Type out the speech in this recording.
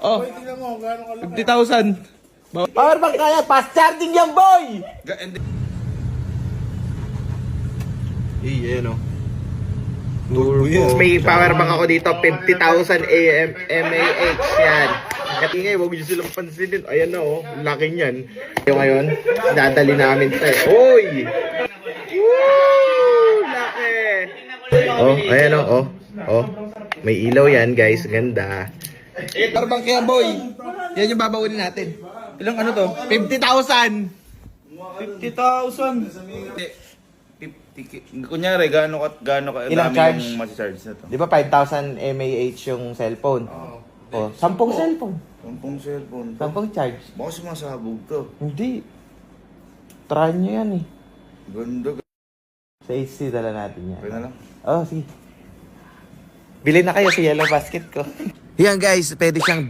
Oh, Boy, tingnan mo, gaano kalaki. 50,000. Power bank kaya, fast charging yan, boy! Ayan o. May power bank ako dito, 50,000 mAh yan. Katingay, huwag nyo silang pansinin. Ayan na oh, laki niyan. Yung ngayon, dadali namin ito eh. Uy! Woo! Laki! Oh, ayan oh. May ilaw yan guys, ganda. Powerbank yan, boy. Yan yung babawin natin. Ilang ano to? 50,000. 50. Kunyari, gaano ka Ilang dami charge? yung masicharge na to? Di ba 5,000 mAh yung cellphone? Oh, 10 cellphone. 10 cellphone. 10 charge. Baka sumasabog to. Hindi. Try nyo yan eh. Ganda. Sa HC dala natin yan. Okay na lang. Oh, sige. Bili na kayo sa yellow basket ko. Yan guys, pwede siyang